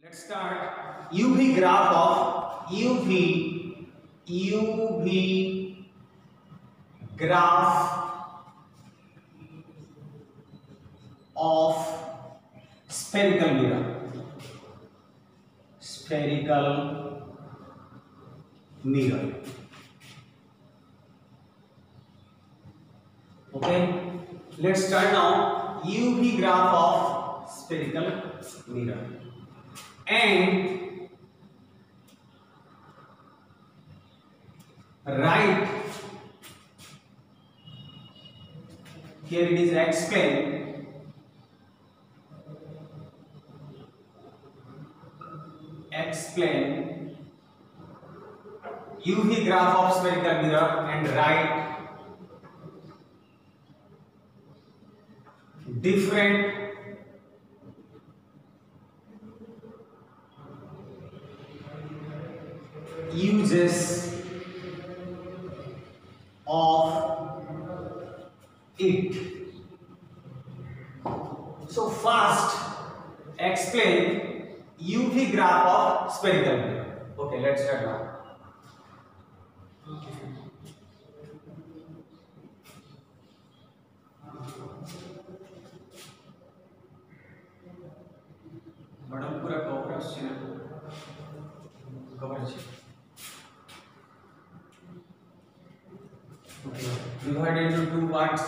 Let's start UV graph of UV graph of spherical mirror. Spherical mirror. Okay. Let's start now UV graph of spherical mirror. And write, here it is explain UV graph of spherical mirror and write different uses of it. So first explain UV graph of spherical mirror. Okay, let's start now. Madam पूरा cover आछे ना cover आछे divided into two parts.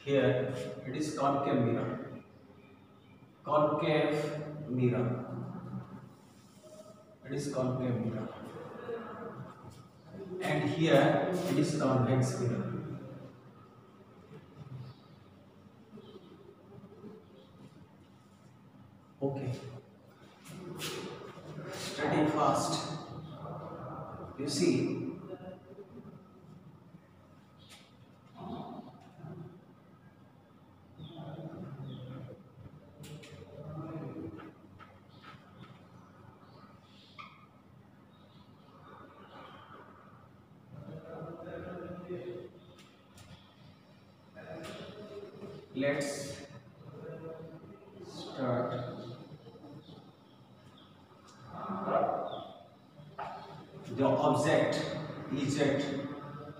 Here it is concave mirror. Concave mirror. It is concave mirror. And here it is convex mirror. Okay. Study fast. You see. Let's start. The object is at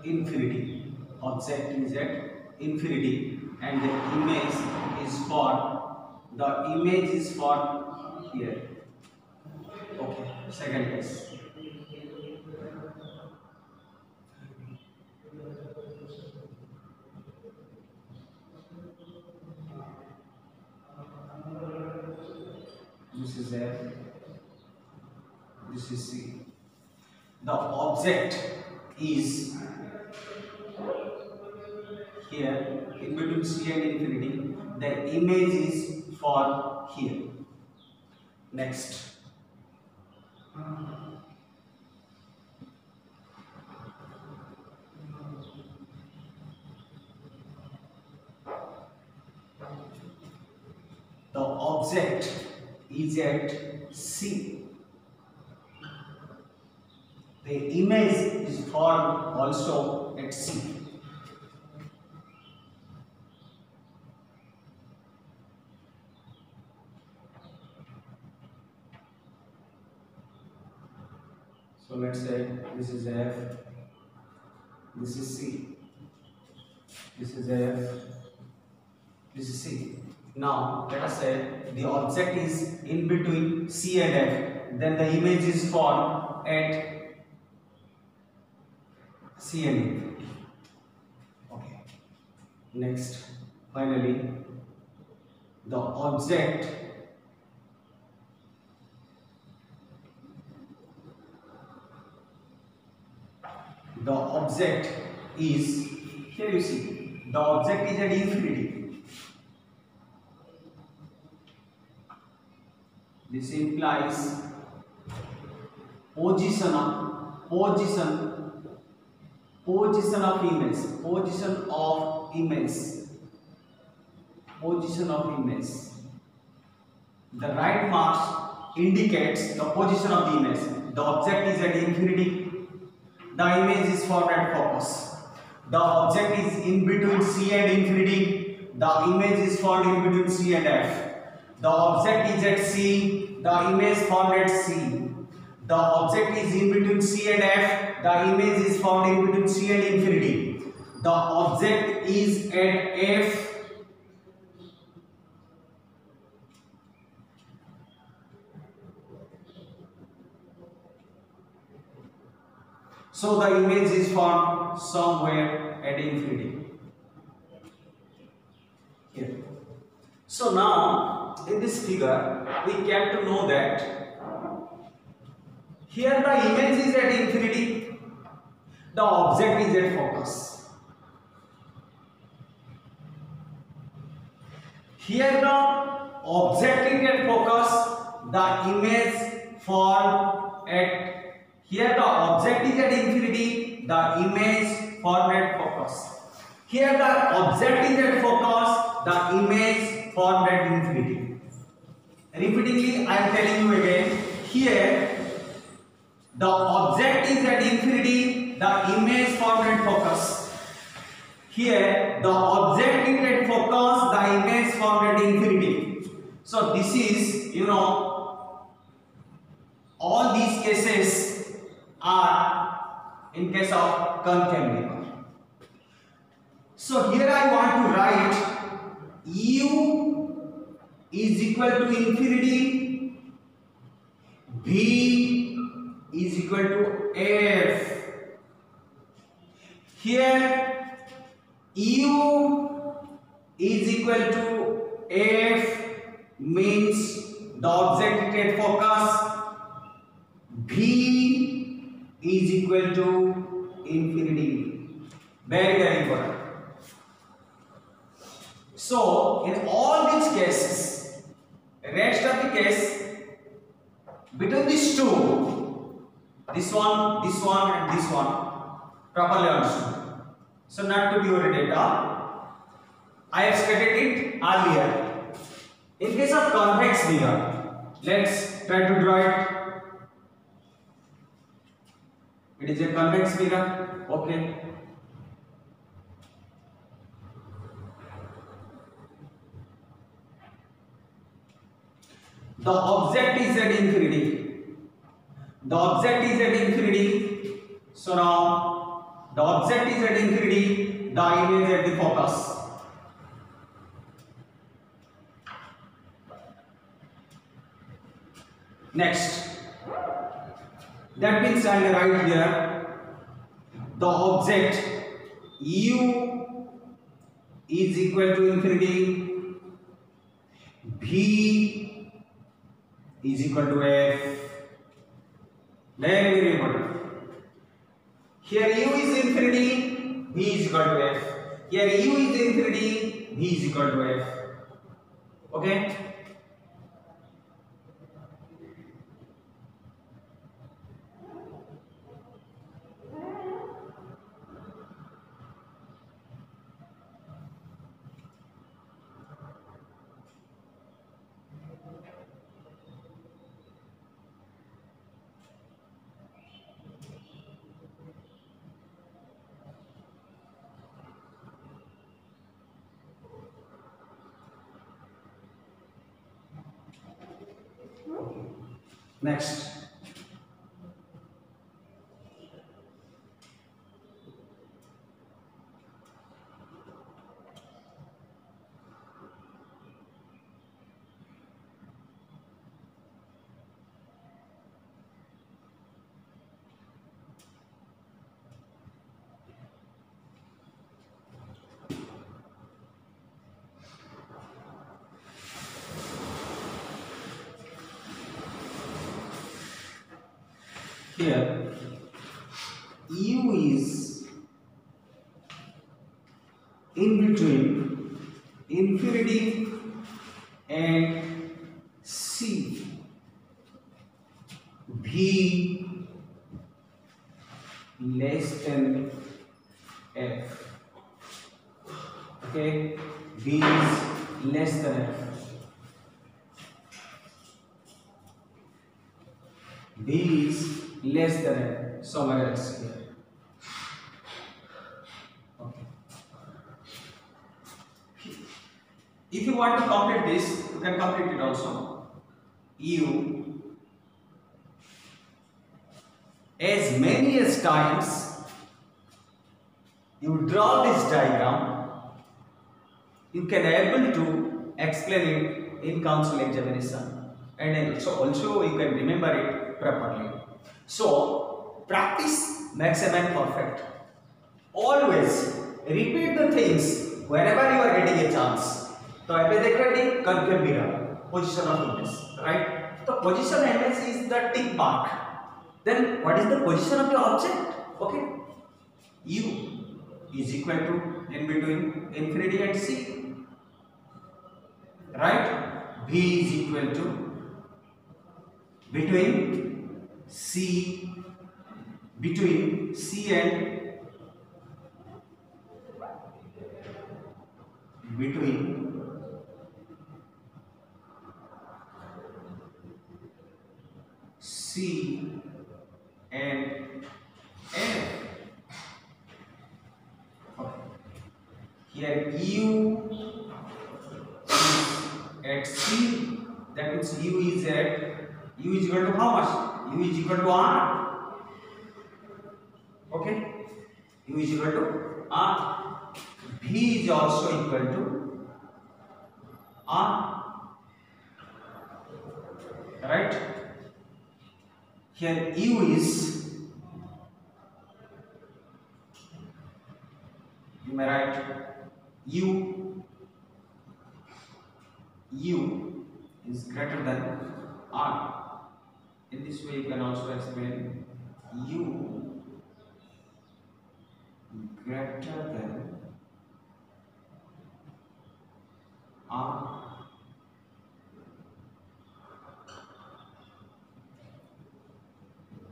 infinity. Object is at infinity, and the image is for here. Okay. Second case. This is F, this is C. The object is here in between C and infinity. The image is for here. Next. The object is at C. The image is formed also at C. So let's say this is F, this is C, this is F, this is C. Now let us say the object is in between C and F, then the image is formed at C and infinity. Okay. Next, finally, the object is, here you see, the object is at infinity. This implies position of image. The right mark indicates the position of the image. The object is at infinity. The image is formed at focus. The object is in between C and infinity. The image is formed in between C and F. The object is at C, the image formed at C. The object is in between C and F, the image is found in between C and infinity. The object is at F, so the image is found somewhere at infinity. Here. So now in this figure we came to know that here the image is at infinity, the object is at focus. Here the object is at focus, the image formed at, here the object is at infinity, the image formed at focus. Here the object is at focus, the image formed at infinity. Repeatedly I am telling you again, here the object is at infinity, the image formed at focus. Here the object is at focus, the image formed at infinity. So this is, all these cases are in case of concave mirror. So here I want to write U is equal to infinity, V is equal to F. Here U is equal to F means the object is at focus, V is equal to infinity. Very, very important. So in all these cases, rest of the case, between these two, this one and this one, properly understood. So not to be your data, I have stated it earlier. In case of convex mirror, let's try to draw it. It is a convex mirror, okay. The object is at infinity. The object is at infinity. So now the object is at infinity, the image at the focus. Next, that means I will write here the object U is equal to infinity, V is equal to F. Very, very important. Here U is infinity, V is equal to F. Here U is infinity, V is equal to F. Okay? Next, here U is in between infinity and C. V less than F. Okay, V is less than F. V is less than F, somewhere else here. Okay. If you want to complete this, you can complete it also. You as many as times you draw this diagram, you can able to explain it in council examination, and also you can remember it properly. So practice makes a man perfect. Always repeat the things whenever you are getting a chance. तो यहाँ पे देख रहे हैं concave mirror, position of image, right? तो position image is the tick mark. Then what is the position of the object? Okay, U is equal to in between infinity and C, right? V is equal to between C and between C and F. Okay. Here U is at C, that means U is equal to how much? U is equal to R. Okay, U is equal to R. V is also equal to R, right? Here U is, you may write U is greater than R. In this way you can also explain U greater than R.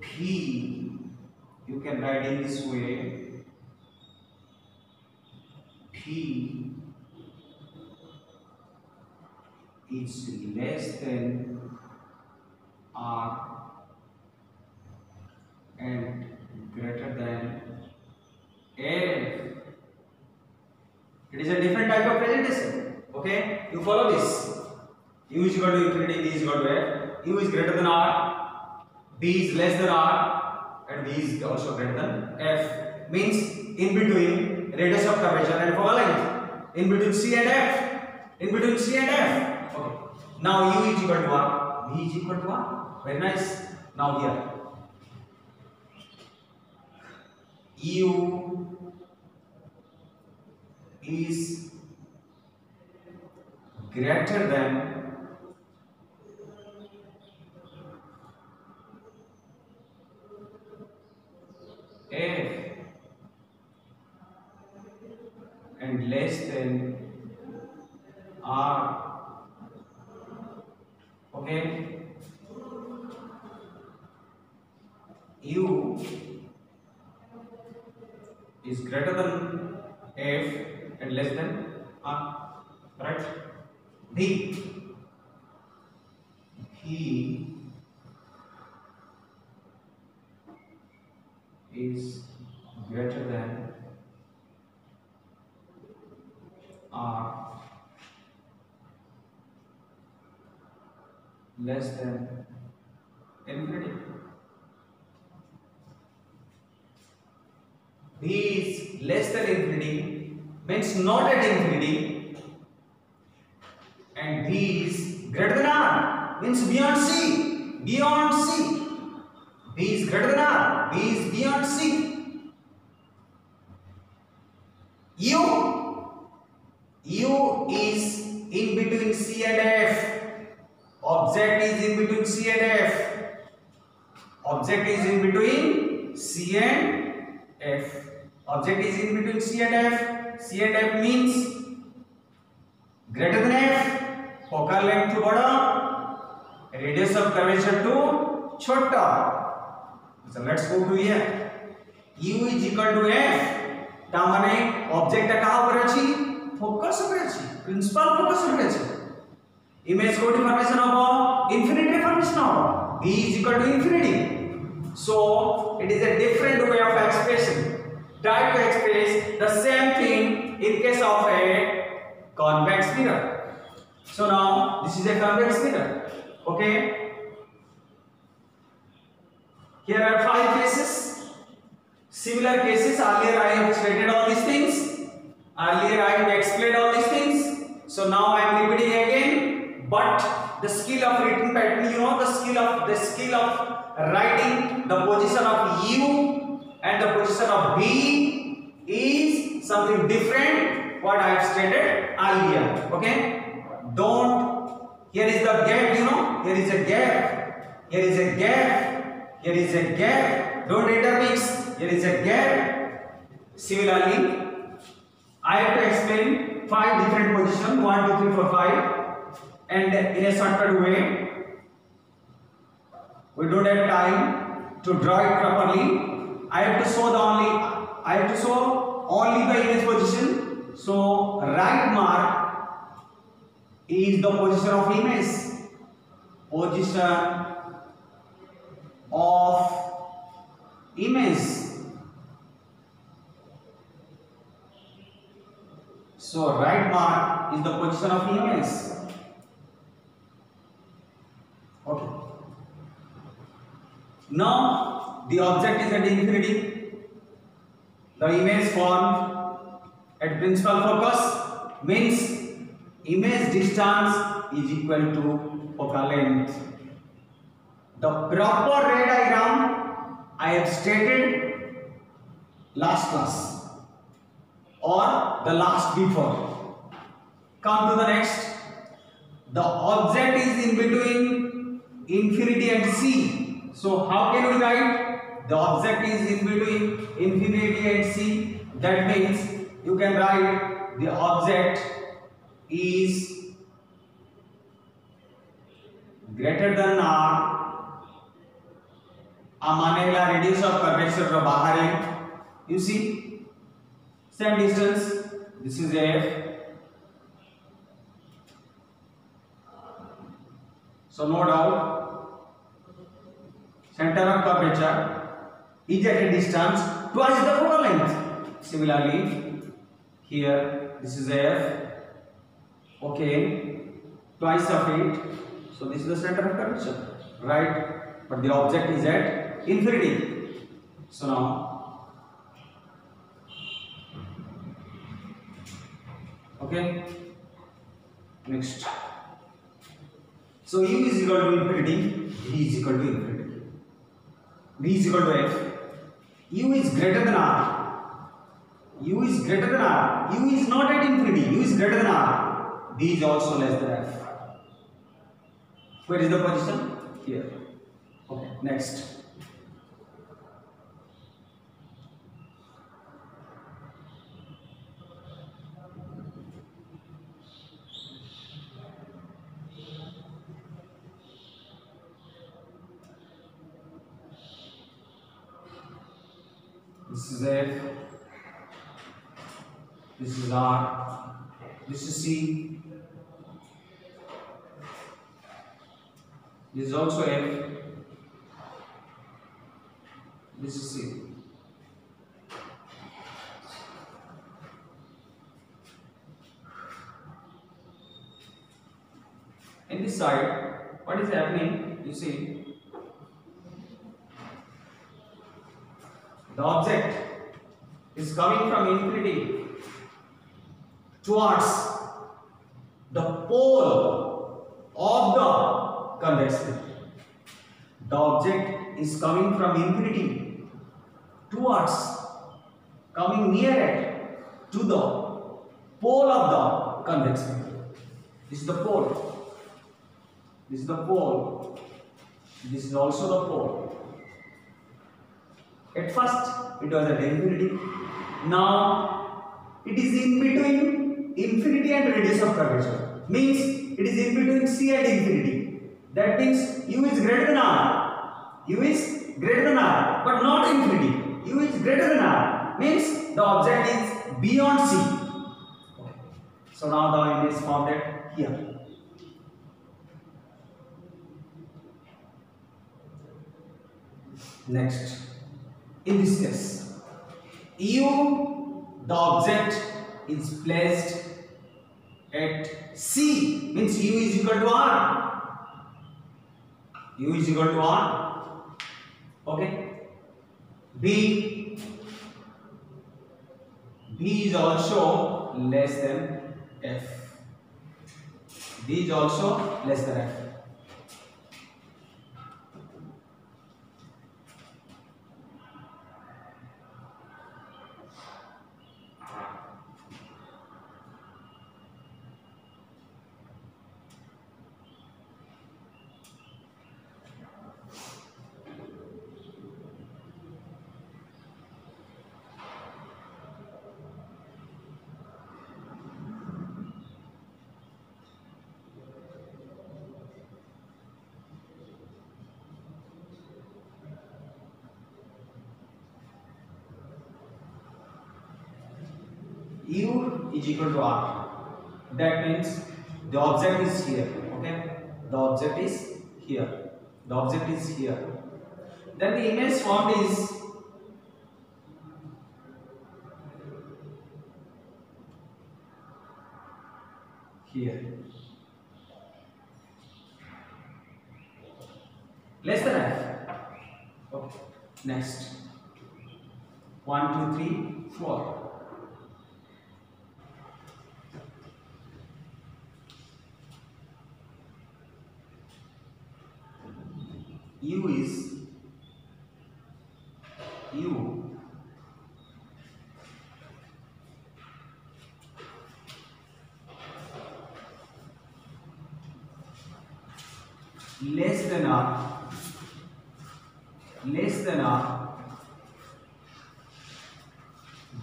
P you can write in this way, P is less than R and greater than F. It is a different type of presentation. Okay, you follow this. U is equal to infinity, V is equal to F. U is greater than R, B is less than R, and V is also greater than F. Means in between radius of curvature and focal length. In between C and F. In between C and F. Okay. Now U is equal to R, V is equal to R. Very nice. Now here U is greater than F and less than R. Okay, U is greater than F and less than R, right? V is greater than R, less than infinity. V is less than infinity means not at infinity, and V is greater than R means beyond C. Beyond C. V is greater than R. V is beyond C. U is in between C and F. Object is in between C and F. Object is in between C and F. Object is in between C and F. C and F means greater than F. Focal length to bada, radius of curvature to chota. So let's go to here. U is equal to F. ता माने object कहाँ पर अछि? Focus पर अछि. Principal focus पर अछि. Image को डिफॉर्मेशन होगा, infinite डिफॉर्मेशन होगा. V is equal to infinity. So it is a different way of expression. Try to express the same thing in case of a convex mirror. So now this is a convex mirror. Okay. Here are 5 cases. Similar cases. Earlier I have stated all these things. Earlier I have explained all these things. So now I am repeating again. But the skill of written pattern, you know, the skill of writing the position of U and the position of B is something different. What I have stated earlier. Okay. Don't. Here is the gap. You know. Here is a gap. Here is a gap. Here is a gap. Don't intermix. Here is a gap. Similarly, I have to explain 5 different positions. 1, 2, 3, 4, 5. And in a shortcut way, we don't have time to draw it properly. I have to show only the image position. So right mark is the position of image. Position of image. So right mark is the position of image. Okay. Now the object is at infinity. The image formed at principal focus means image distance is equal to focal length. The proper ray diagram I have stated last class or the last before. Come to the next. The object is in between infinity and C. So how can we write? The object is in between infinity and C. That means you can write the object is greater than R. मानेगा radius of curvature का बाहर है. You see, same distance. This is F. So no doubt, center of curvature is at a distance twice the focal length. Similarly, here this is F. Okay, twice of it. So this is the center of curvature, right? But the object is at infinity. So now, okay, next. So U is equal to infinity, V is equal to infinity, V is equal to F. U is greater than R. U is greater than R. U is not at infinity. U is greater than R. V is also less than F. Where is the position? Here. Okay, next. This is F, this is R, this is C, this is also F, this is C. In this side, what is happening? You see, the object is coming from infinity towards the pole of the convex mirror. The object is coming from infinity towards, coming near it to the pole of the convex mirror. This is the pole. This is the pole. This is also the pole. At first, it was at infinity. Now, it is in between infinity and radius of curvature. Means, it is in between C and infinity. That means, U is greater than R. U is greater than R, but not infinity. U is greater than R. Means, the object is beyond C. Okay. So, now the image is formed at here. Next. In this case, U, the object is placed at C means U is equal to R. U is equal to R. Okay. B is also less than F. B is also less than F. U is equal to R. That means the object is here. Okay, the object is here. The object is here. Then the image formed is here. Less than F. Okay. Next. 1, 2, 3, 4. U is U less than R,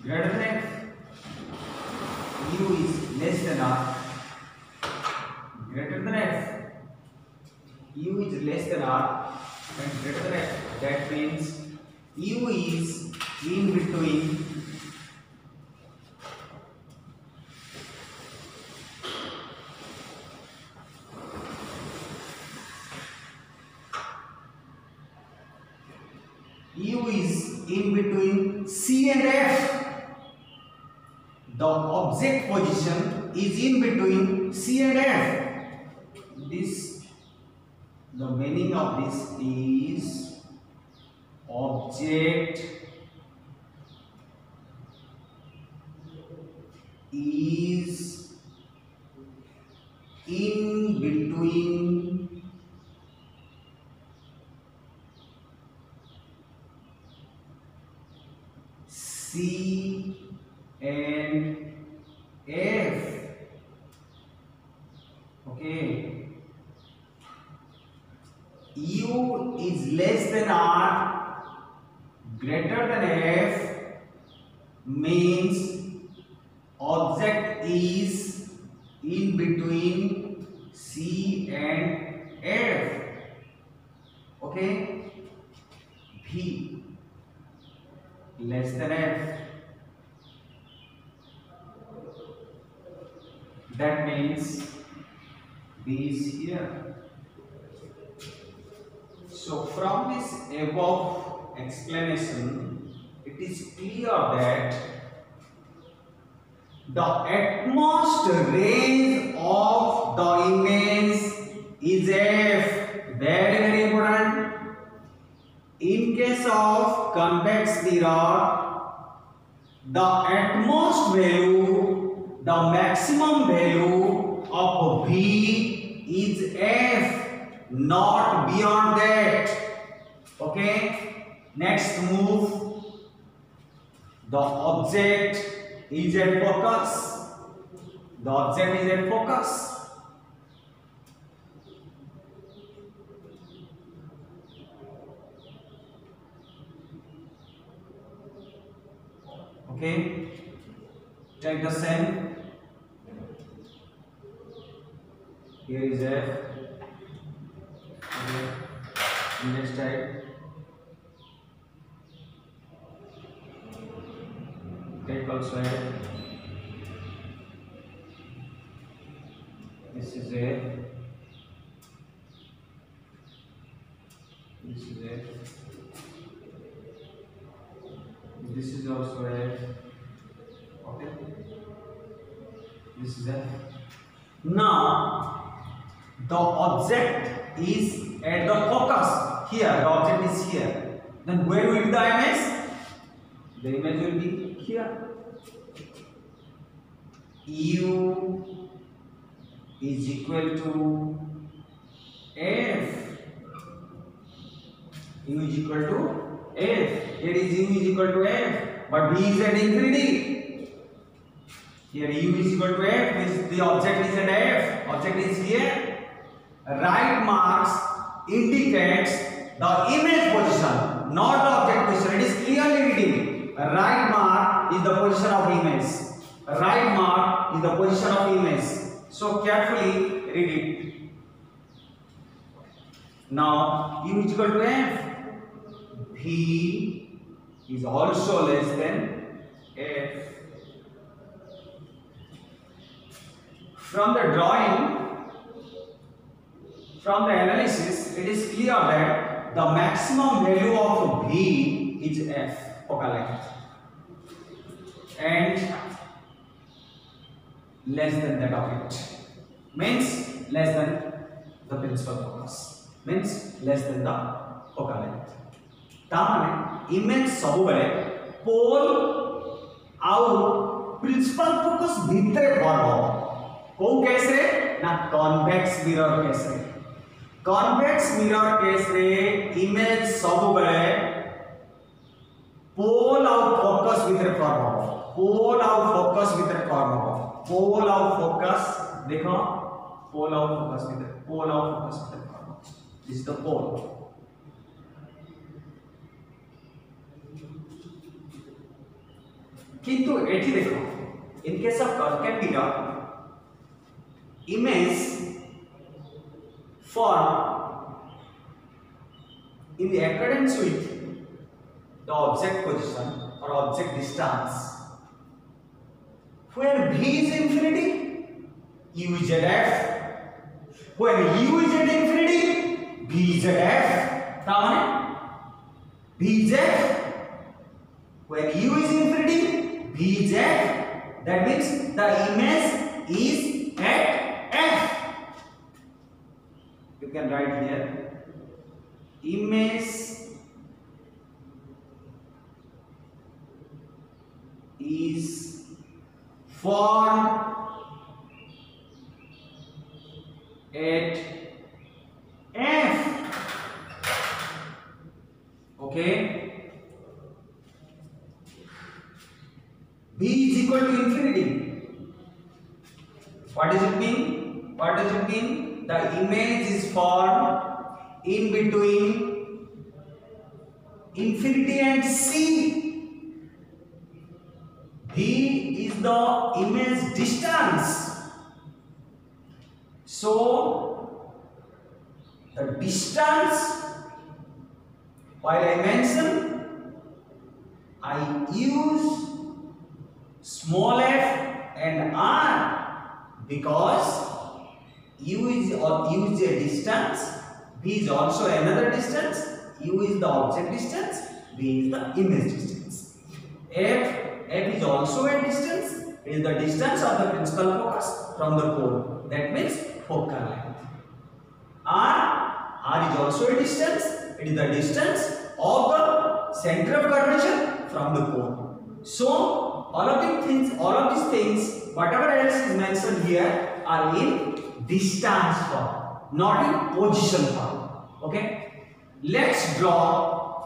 greater than F. U is less than R, greater than F. U is less than R and greater than F. That means U is in between C and F. The object position is in between C and F. The meaning of this is object is in between C and F. Okay. U is less than R, greater than F means object is in between C and F. Okay. B less than F. That means B is here. So from this above explanation, it is clear that the utmost range of the image is F. Very important. In case of convex mirror, the utmost value, the maximum value of B is F. Not beyond that. Okay. Next move. The object is at focus. The object is at focus. Okay. Take the same. Here is F. Okay. Next type. Take also F. This is F. This is F. This is also F. Okay. This is F. Now the object is at the focus. Here the object is here. Then where will be the image? The image will be here. U is equal to F. U is equal to F. Here is U is equal to F, but B is at infinity. Here U is equal to F, means the object is at F. Object is here. Right marks indicates the image position, not the object position. It is clearly written. Right mark is the position of image. Right mark is the position of image. So carefully read it. Now U is equal to F. V is also less than F. From the drawing, from the analysis, it is clear that the maximum value of V is F, focal length, and less than that of it, means less than the principal focus, means less than the focal length. ताने image सब बेले पोल आउ principal focus भितरे पड़ो को कैसे ना convex mirror कैसे कन्वेक्स मिरर कैसे इमेज सब बेले पोल आउ फोकस भितरे पड़ो पोल आउ फोकस भितरे पड़ो पोल आउ फोकस देखो पोल आउ फोकस भितरे पड़ो दिस इज द पोल. किंतु एठी देखो in case of curve mirror image form in the accordance with the object position or object distance. When V is infinity, U is at F. When U is at infinity, V is at F. V is F. When U is infinity, V is F. That means the image is at F. You can write here image is formed at F. Okay. B is equal to infinity. What does it mean? What does it mean? The image is formed in between infinity and C. V is the image distance. So the distance, while I mention, I use small f and r because U is a distance, V is also another distance, U is the object distance, V is the image distance. F is also a distance, it is the distance of the principal focus from the pole, that means focal length. R is also a distance, it is the distance of the center of curvature from the pole. So all of these things, whatever else is mentioned here, are in distance form, not in position form. Okay, let's draw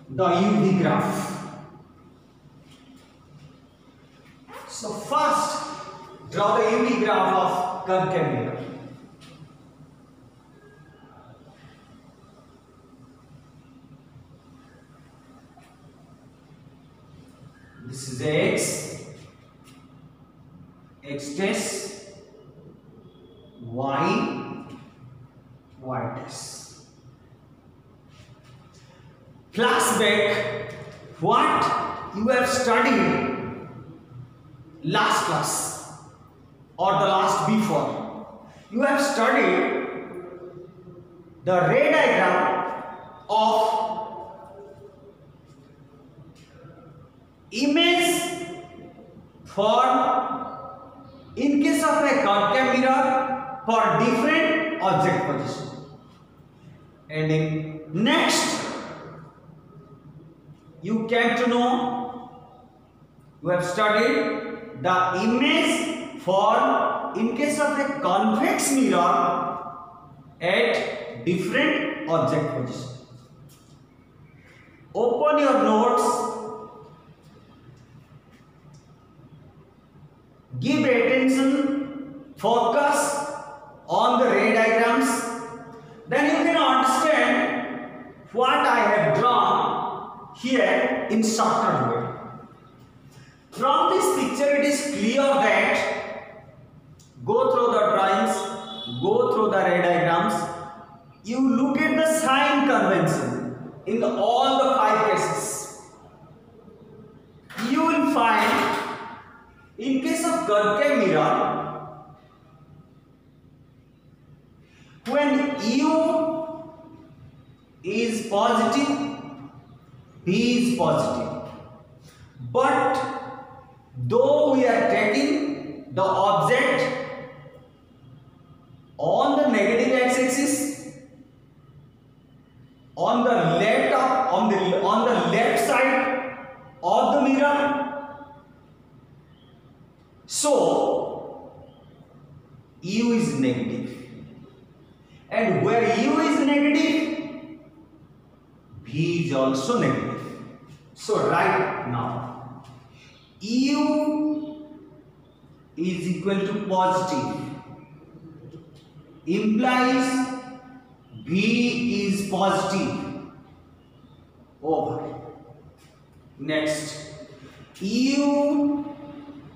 the UV graph. So first draw the UV graph of concave mirror. This is X dash, Y dash. Flashback what you have studied last class or the last before. You have studied the ray diagram of image formed in case of a concave mirror for different object position. And in next, you came to know, you have studied the image formed in case of a convex mirror at different object position. Open your notes, give attention, focus on the ray diagrams, then you can understand what I have drawn here in shorter way. From this picture it is clear that go through the drawings, go through the ray diagrams, you look at the sign convention in all the 5 cases. You will find in case of concave mirror, when U is positive, B is positive. But though we are taking the object on the negative x-axis, on the left side of the mirror, so U is negative. And where U is negative, B is also negative. So right now, U is equal to positive, implies B is positive. Over. Next, U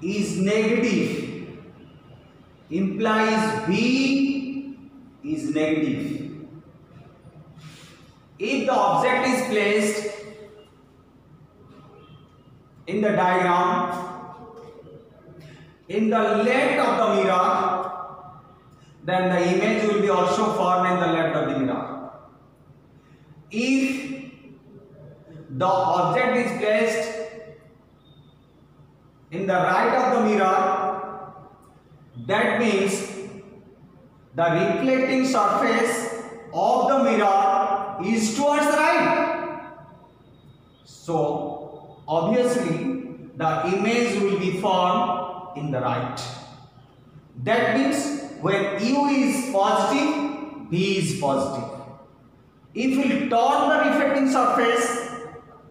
is negative, implies B is negative. If the object is placed in the diagram in the left of the mirror, then the image will be also formed in the left of the mirror. If the object is placed in the right of the mirror, that means the reflecting surface of the mirror is towards the right. So obviously the image will be formed in the right. That means when U is positive, B is positive. If we turn the reflecting surface,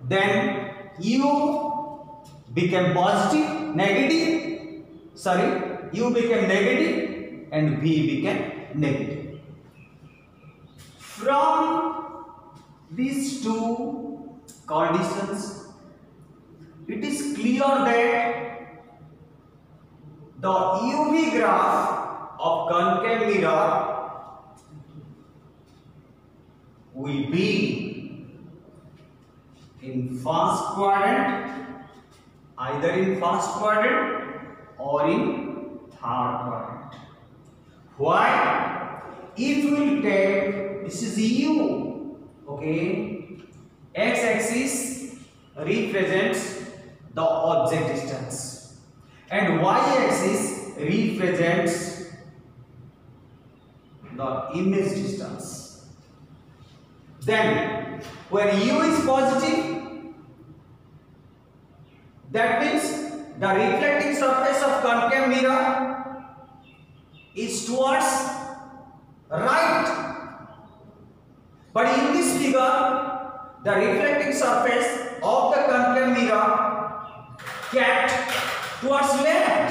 then U became positive, U became negative and B became negative. From these two conditions, it is clear that the UV graph of concave mirror will be in first quadrant, either in first quadrant or in third quadrant. Why? If we take, this is U, okay, x-axis represents the object distance and y-axis represents the image distance. Then when U is positive, that means the reflecting surface of concave mirror is towards right. But in this figure, the reflecting surface of the concave mirror kept towards left.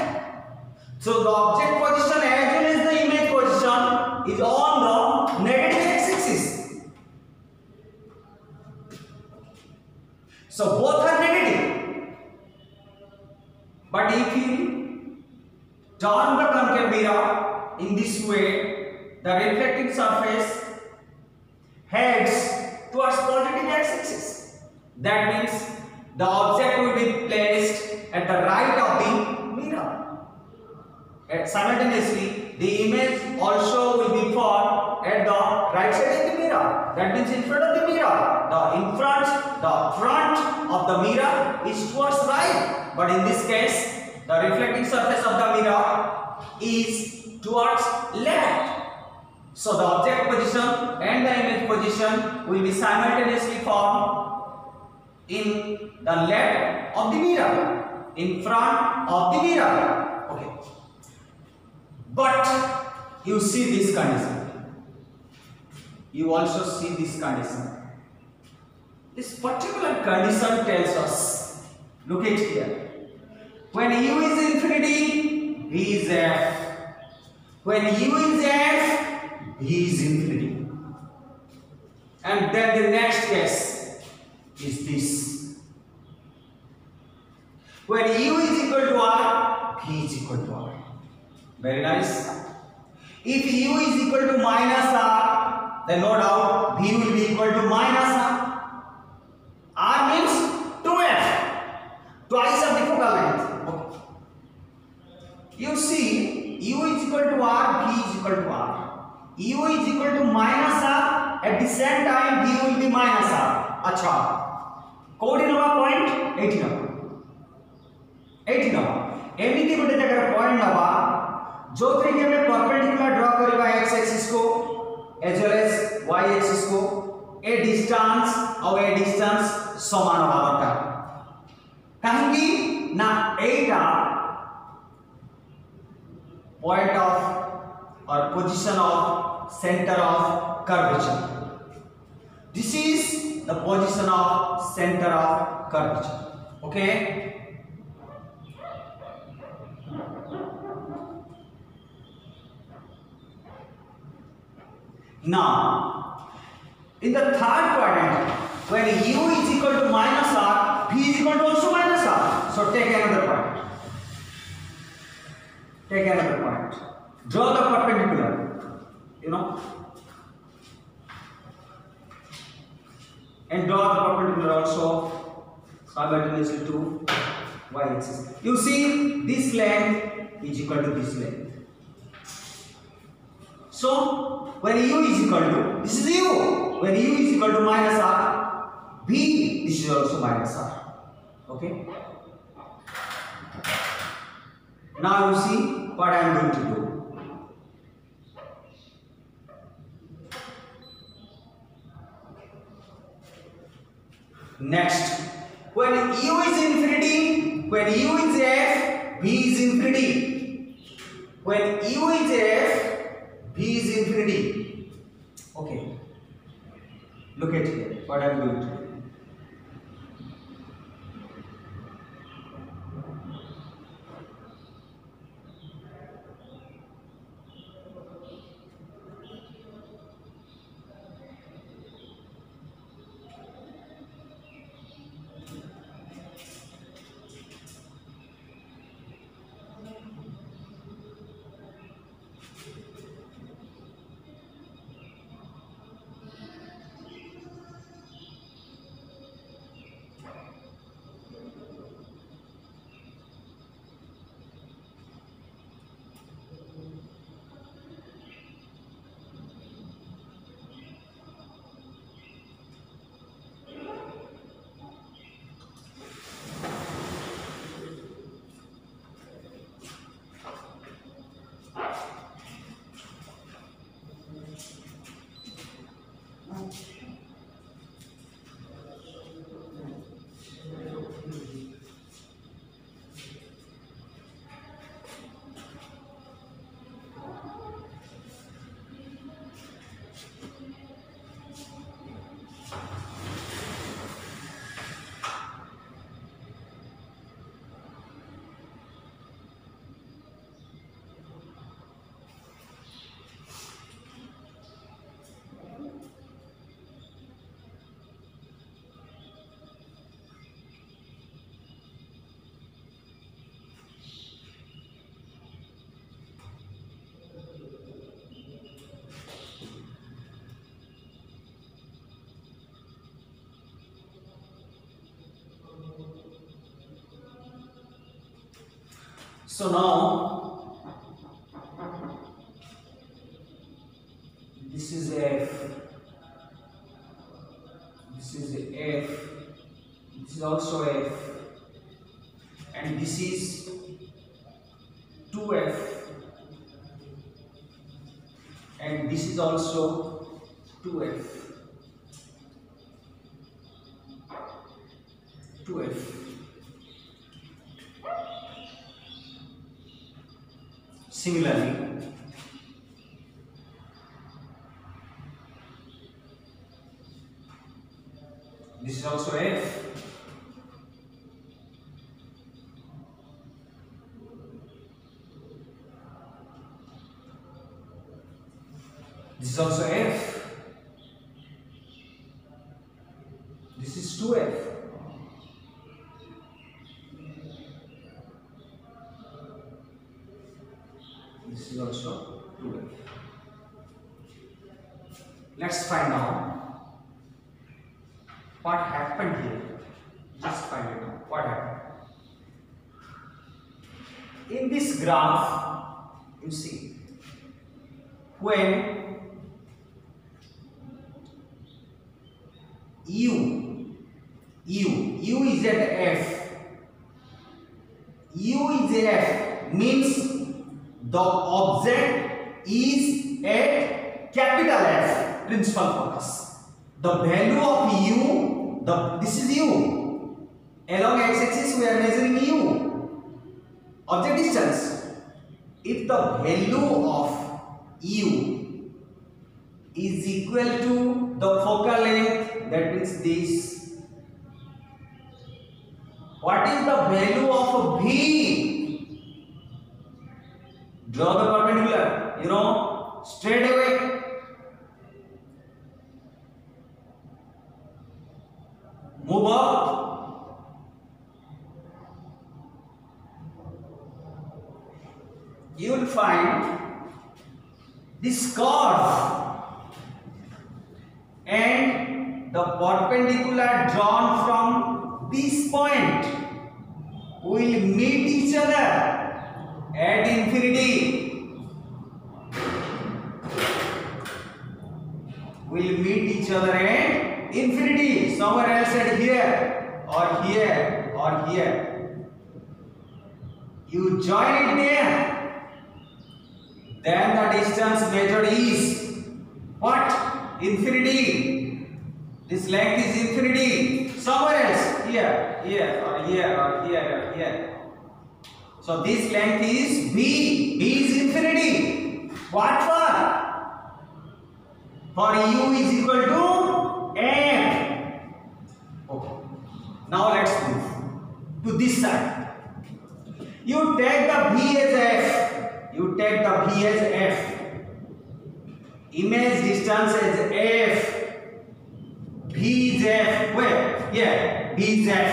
So the object position as well as the image position is on the negative x-axis. So both are negative. But if you turn the concave mirror in this way, the reflecting surface heads towards positive x-axis. That means the object will be placed at the right of the mirror. And simultaneously, the image also will be formed at the right side of the mirror. That means in front of the mirror. The front of the mirror is towards right. But in this case, the reflecting surface of the mirror is towards left. So the object position and the image position will be simultaneously formed in the left of the mirror, in front of the mirror. Okay. But you see this condition. You also see this condition. This particular condition tells us, look at here. When u is infinity, v is f. When u is f, v is infinity. And then the next case is this. When u is equal to r, v is equal to r. Very nice. If u is equal to minus r, then no doubt v will be equal to minus r. R means 2f, twice of the focal length. Okay. You see, u is equal to r, v is equal to r. u is equal to minus r, at the same time v will be minus r. अच्छा, code नवा point 18 नवा 18 नवा एमिति गोटे जगह point नवा जो तरीके में परपेंडिकुलर ड्रा करबा x एक्सिस को as well as y axis को ए डिस्टेंस और ए डिस्टेंस समान होगा दरकार कहीं ना एटा पॉइंट ऑफ और position of centre of curvature. This is the position of centre of curvature. Okay, now in the third quadrant, when u is equal to minus r, v is equal to also minus r. So take another point. Take another point. Draw the perpendicular, and draw the perpendicular also simultaneously to y axis. You see, this length is equal to this length. So when u is equal to, this is u, when u is equal to minus r, v, this is also minus r. Okay. Now you see what I am going to do. Next, when u is infinity, when u is f, v is infinity. When u is f, v is infinity. Okay. Look at here. What I am going to do. So now This is also F, and this is 2F, and this is also 2F. 2F. Similarly, this is also F. This is also F. This is 2F. This is also 2F. Let's find out what happened here. Just find it out. What happened? In this graph, you see, when U is at F. U is at F means the object is at capital F, principal focus. The value of U, this is U. Along x-axis we are measuring U, object distance. If the value of U is equal to the focal length, that means this. What is the value of V? Draw the perpendicular, straight away. Move up. You will find this curve and the perpendicular drawn from this point will meet each other at infinity. Will meet each other at infinity. Somewhere else at here or here or here. You join it there. Then the distance measured is what? Infinity. This length is infinity. Somewhere else, here, here, or here, or here, or here. So this length is B. B is infinity. What for? For U is equal to F. Okay. Now let's move to this side. You take the V as F. You take the V as F. Image distance as F. V is F. Where? Here. V is F.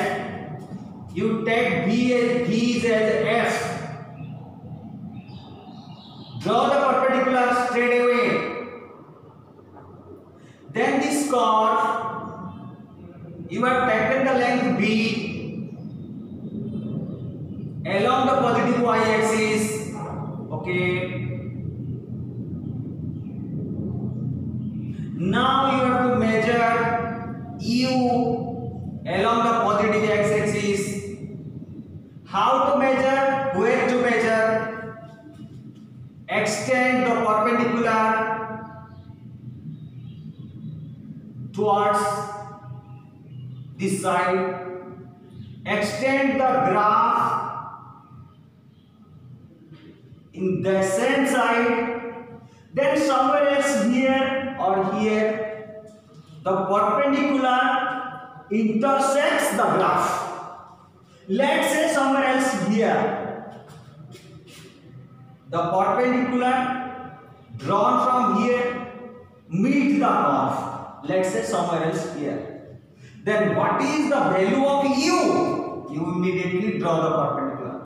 You take V is as F. Draw the perpendicular straight away. Then this curve, you have taken the length B along the positive y-axis. Okay. Now you have to measure U along the positive x-axis. How to measure? Where to measure? Extend the perpendicular towards this side. Extend the graph in the same side. Then somewhere else here or here, the perpendicular intersects the graph. Let's say somewhere else here. The perpendicular drawn from here meet the curve. Let's say somewhere else here. Then what is the value of U? You immediately draw the perpendicular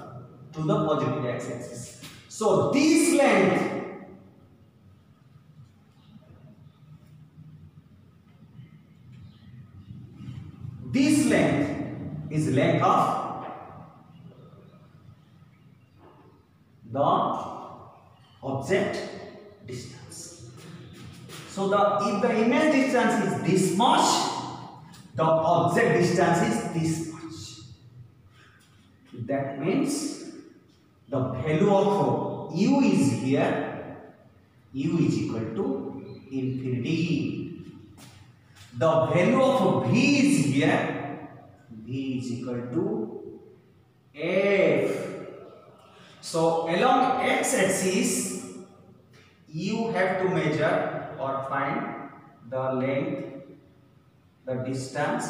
to the positive x-axis. So this length is length of the object distance. So if the image distance is this much, the object distance is this much. That means the value of u is here, u is equal to infinity. The value of v is here, v is equal to f. So along x-axis you have to measure or find the length, the distance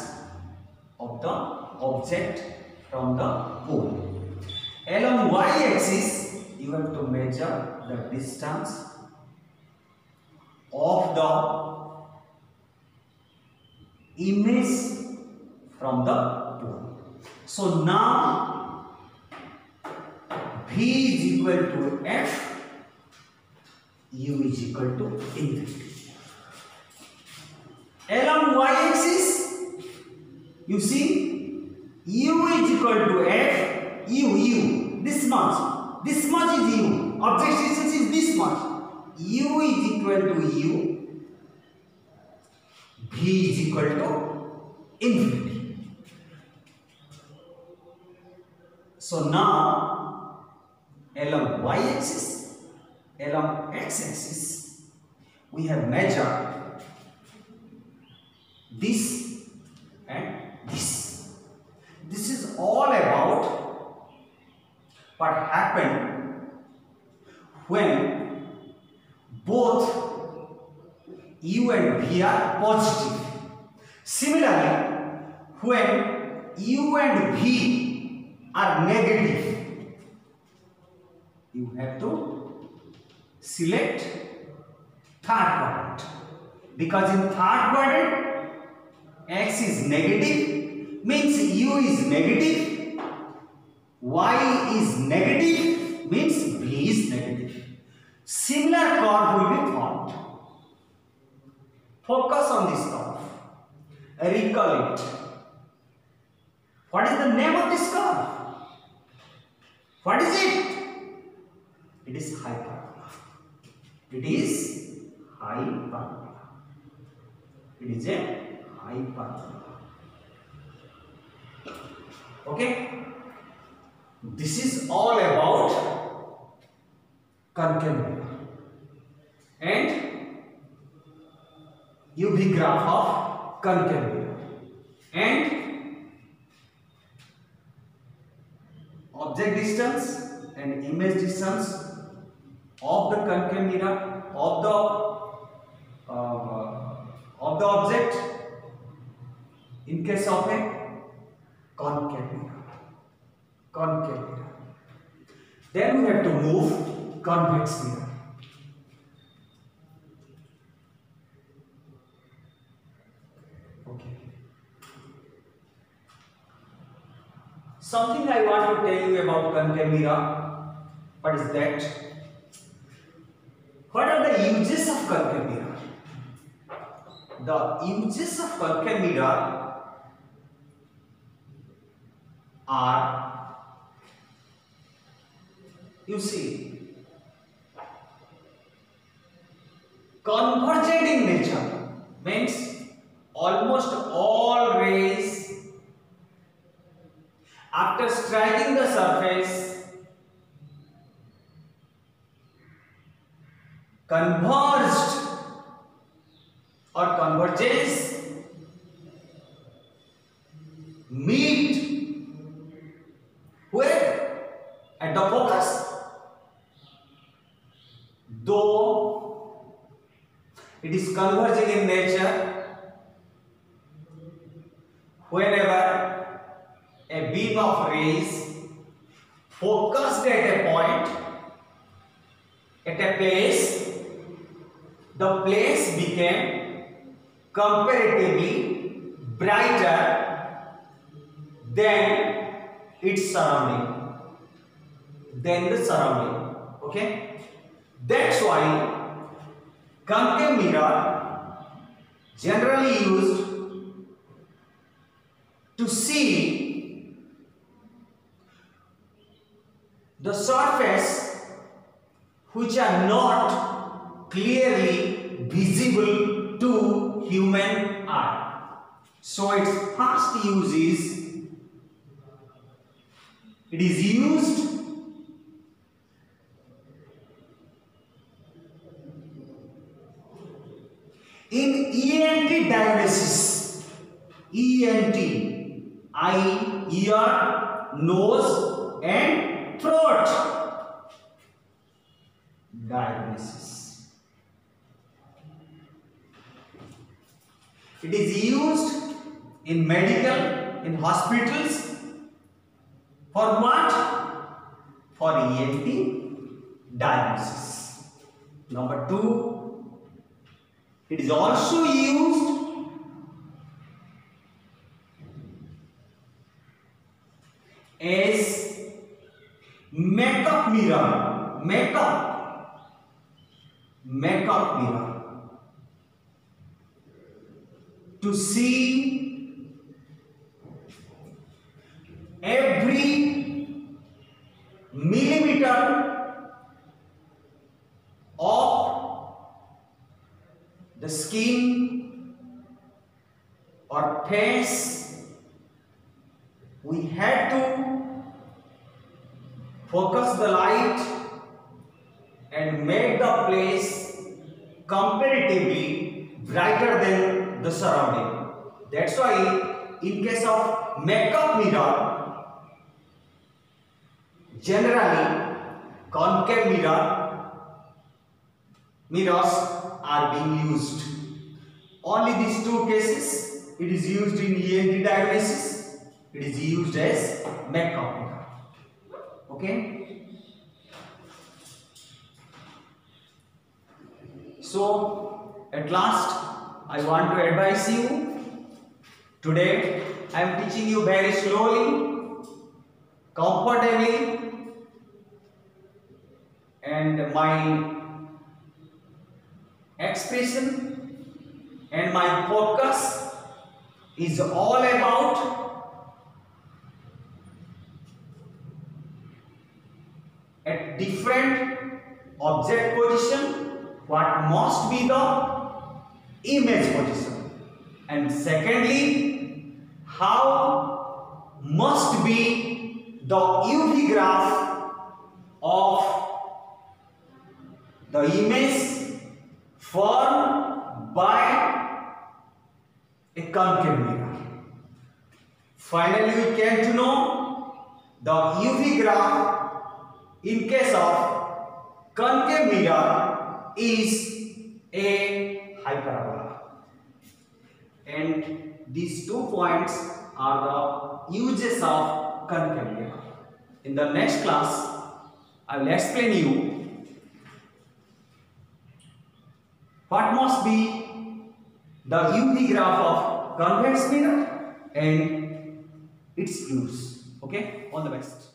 of the object from the pole. Along y-axis you have to measure the distance of the image from the pole. So now v is equal to f, u is equal to infinity. Along y-axis, you see, u is equal to f, u, this much is u, object distance is this much, u is equal to u, v is equal to infinity. So now, along y-axis, along x-axis, we have measured this and this. This is all about what happened when both u and v are positive. Similarly, when u and v are negative, you have to select third quadrant, because in third quadrant x is negative, means u is negative, y is negative, means v is negative. Similar curve will be formed. Focus on this curve. Recall it. What is the name of this curve? What is it? It is hyperbola. It is hyperbola. It is a hyperbola. Okay? This is all about concave mirror and UV graph of concave mirror and object distance and image distance of the concave mirror of the object in case of a concave mirror. Then we have to move convex mirror. Okay. Something I want to tell you about concave mirror. What is that? What are the uses of concave mirror? The uses of concave mirror are, you see, convergent in nature, means almost all rays after striking the surface converged or converges meet where? At the focus. Though it is converging in nature, whenever a beam of rays focused at a point, at a place, the place became comparatively brighter than its surrounding, okay? That's why concave mirror generally used to see the surface which are not clearly visible to human eye. So its first use is, it is used in ENT diagnosis. ENT, eye, ear, nose and throat diagnosis. It is used in medical, in hospitals. For what? For ENT diagnosis. Number 2, it is also used as makeup mirror. Makeup mirror. To see every millimeter of the skin or face, we had to focus the light and make the place comparatively brighter than the surrounding. That's why in case of makeup mirror, generally concave mirrors are being used. Only these 2 cases it is used in ENT diagnosis. It is used as makeup mirror. Okay. So at last I want to advise you. Today I am teaching you very slowly, comfortably, and my expression and my focus is all about at different object position, what must be the image position, and secondly, how must be the UV graph of the image formed by a concave mirror. Finally, we came to know the UV graph in case of concave mirror is a hyperbola. And these 2 points are the uses of concave mirror. In the next class, I will explain you what must be the UV graph of convex mirror and its use. Okay, all the best.